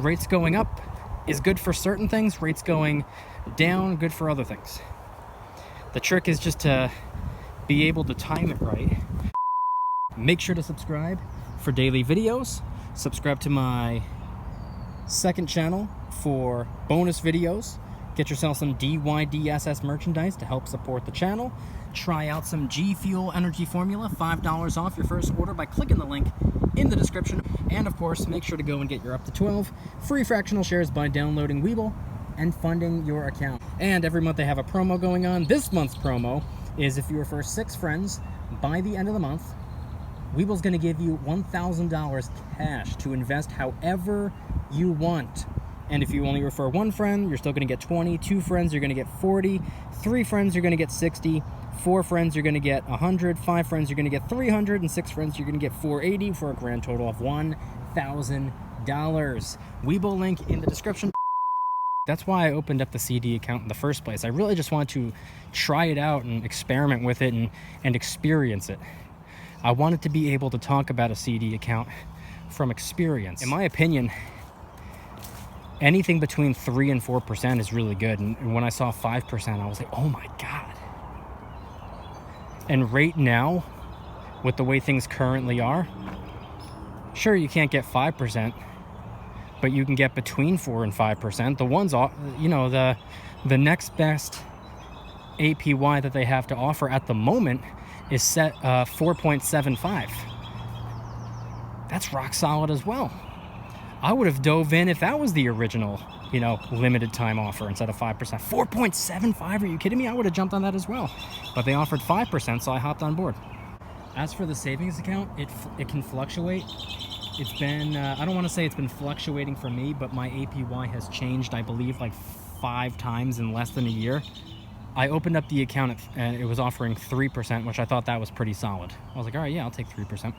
Rates going up is good for certain things. Rates going down, good for other things. The trick is just to be able to time it right. Make sure to subscribe for daily videos. Subscribe to my second channel for bonus videos. Get yourself some DYDSS merchandise to help support the channel. Try out some G Fuel Energy Formula, $5 off your first order by clicking the link in the description. And of course, make sure to go and get your up to 12 free fractional shares by downloading Webull and funding your account. And every month they have a promo going on. This month's promo is if you refer 6 friends by the end of the month, Webull's going to give you $1,000 cash to invest however you want. And if you only refer 1 friend, you're still going to get 20. 2 friends, you're going to get 40. 3 friends, you're going to get 60. 4 friends, you're going to get 100. 5 friends, you're going to get 300. And 6 friends, you're going to get 480 for a grand total of $1,000. Webull link in the description. That's why I opened up the CD account in the first place. I really just wanted to try it out and experiment with it and experience it. I wanted to be able to talk about a CD account from experience. In my opinion, anything between 3 and 4% is really good. And when I saw 5%, I was like, oh my God. And right now, with the way things currently are, sure, you can't get 5%, but you can get between 4 and 5%. The ones, you know, the next best APY that they have to offer at the moment is set 4.75. That's rock solid as well. I would have dove in if that was the original, you know, limited time offer instead of 5%. 4.75, are you kidding me? I would have jumped on that as well. But they offered 5%, so I hopped on board. As for the savings account, it can fluctuate. It's been, I don't want to say it's been fluctuating for me, but my APY has changed, I believe, like 5 times in less than a year. I opened up the account and it was offering 3%, which I thought that was pretty solid. I was like, all right, yeah, I'll take 3%.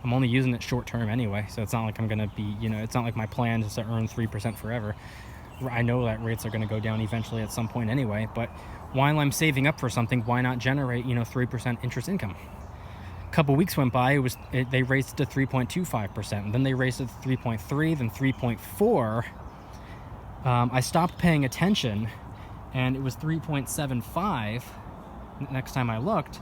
I'm only using it short term anyway, so it's not like I'm going to be, you know, it's not like my plan is to earn 3% forever. I know that rates are going to go down eventually at some point anyway, but while I'm saving up for something, why not generate, you know, 3% interest income? A couple weeks went by, they raised it to 3.25%, and then they raised it to 3.3, then 3.4. I stopped paying attention, and it was 3.75 next time I looked.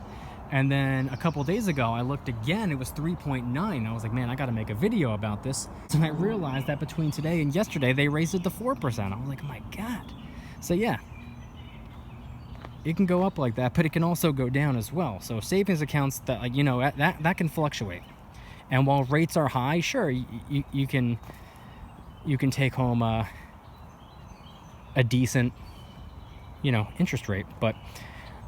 And then a couple days ago, I looked again, it was 3.9. I was like, man, I got to make a video about this. And I realized that between today and yesterday, they raised it to 4%. I was like, oh my God. So yeah, it can go up like that, but it can also go down as well. So savings accounts, that, you know, that can fluctuate. And while rates are high, sure, you can take home a decent, you know, interest rate. But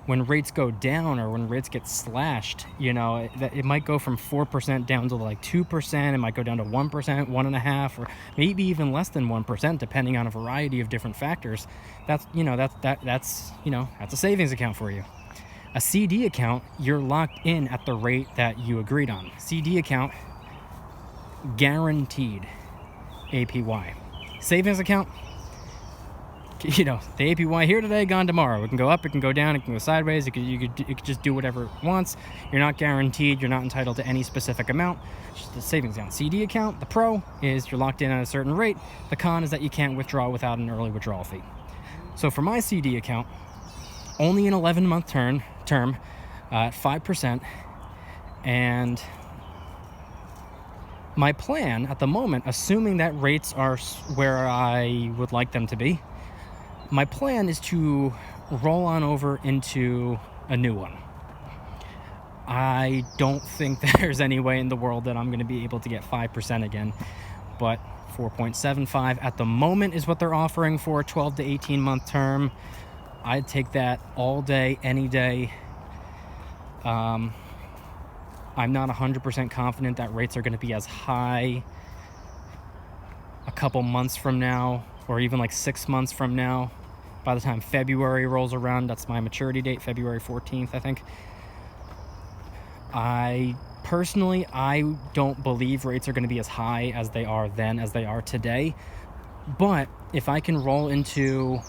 when rates go down or when rates get slashed, you know, it might go from 4% down to like 2%. It might go down to 1%, 1.5%, or maybe even less than 1%, depending on a variety of different factors. That's, you know, that's you know, that's a savings account for you. A CD account, you're locked in at the rate that you agreed on. CD account, guaranteed APY. Savings account, you know, the APY here today, gone tomorrow. It can go up, it can go down, it can go sideways. It could just do whatever it wants. You're not guaranteed. You're not entitled to any specific amount. It's just a savings account. CD account, the pro is you're locked in at a certain rate. The con is that you can't withdraw without an early withdrawal fee. So for my CD account, only an 11-month term at 5%, and my plan at the moment, assuming that rates are where I would like them to be, my plan is to roll on over into a new one. I don't think there's any way in the world that I'm going to be able to get 5% again, but 4.75 at the moment is what they're offering for a 12 to 18 month term. I'd take that all day, any day. I'm not 100% confident that rates are going to be as high a couple months from now, or even like 6 months from now. By the time February rolls around, that's my maturity date, February 14th, I think. I don't believe rates are going to be as high as they are then as they are today. But if I can roll into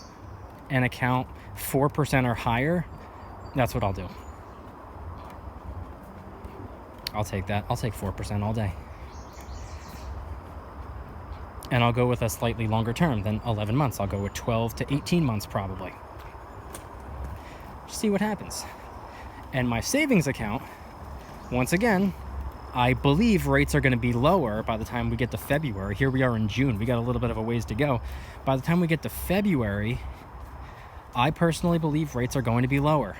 an account 4% or higher, that's what I'll do. I'll take that. I'll take 4% all day. And I'll go with a slightly longer term than 11 months. I'll go with 12 to 18 months probably. See what happens. And my savings account, once again, I believe rates are going to be lower by the time we get to February. Here we are in June. We got a little bit of a ways to go. By the time we get to February, I personally believe rates are going to be lower.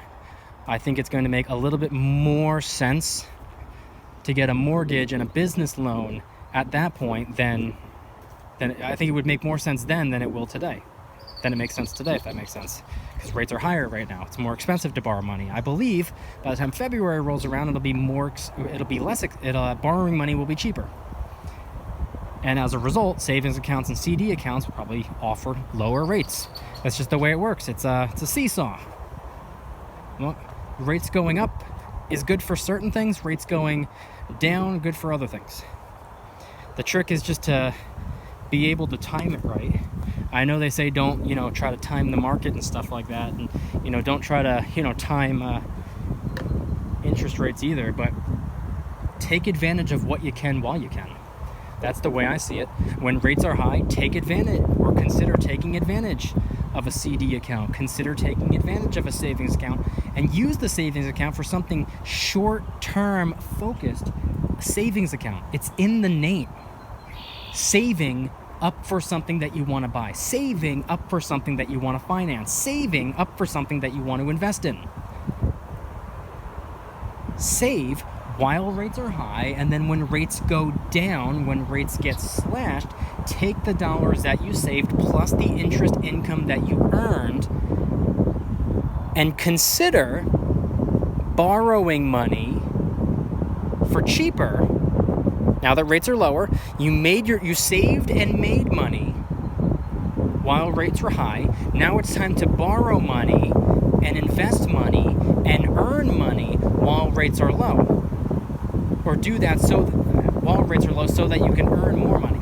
I think it's going to make a little bit more sense to get a mortgage and a business loan at that point than I think it would make more sense then than it will today. Than it makes sense today, if that makes sense. Because rates are higher right now. It's more expensive to borrow money. I believe by the time February rolls around, it'll be less, borrowing money will be cheaper. And as a result, savings accounts and CD accounts will probably offer lower rates. That's just the way it works. It's a seesaw. Well, rates going up is good for certain things. Rates going down, good for other things. The trick is just to be able to time it right. I know they say don't, try to time the market and stuff like that. And, don't try to, time interest rates either. But take advantage of what you can while you can. That's the way I see it. When rates are high, take advantage or consider taking advantage of a CD account. Consider taking advantage of a savings account and use the savings account for something short-term focused. A savings account. It's in the name. Saving up for something that you want to buy. Saving up for something that you want to finance. Saving up for something that you want to invest in. Save while rates are high, and then when rates go down, when rates get slashed, take the dollars that you saved plus the interest income that you earned and consider borrowing money for cheaper. Now that rates are lower, you saved and made money while rates were high. Now it's time to borrow money and invest money and earn money while rates are low. Or do that while rates are low so that you can earn more money.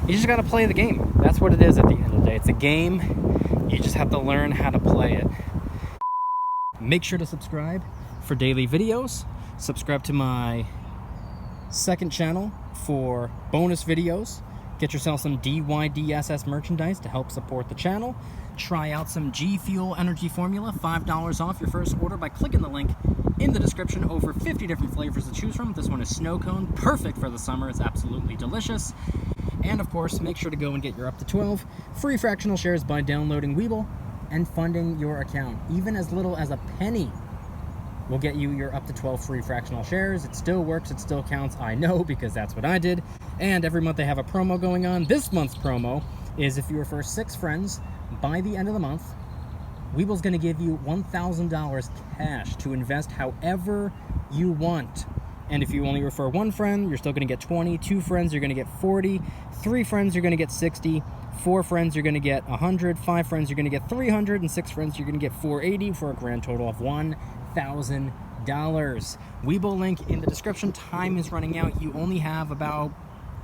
You just got to play the game. That's what it is at the end of the day. It's a game. You just have to learn how to play it. Make sure to subscribe for daily videos. Subscribe to my second channel for bonus videos. Get yourself some DYDSS merchandise to help support the channel. Try out some G Fuel Energy Formula, $5 off your first order by clicking the link in the description. Over 50 different flavors to choose from. This one is snow cone, perfect for the summer. It's absolutely delicious. And of course, make sure to go and get your up to 12 free fractional shares by downloading Webull and funding your account. Even as little as a penny will get you your up to 12 free fractional shares. It still works, it still counts, I know, because that's what I did. And every month they have a promo going on. This month's promo is if you refer 6 friends by the end of the month, Webull's going to give you $1,000 cash to invest however you want. And if you only refer 1 friend, you're still going to get 20. 2 friends, you're going to get 40. 3 friends, you're going to get 60. 4 friends, you're going to get 100. 5 friends, you're going to get 300. And 6 friends, you're going to get 480 for a grand total of $1,000. Webull link in the description. Time is running out. You only have about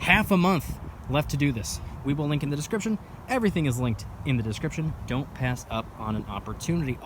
half a month left to do this. Webull link in the description. Everything is linked in the description. Don't pass up on an opportunity.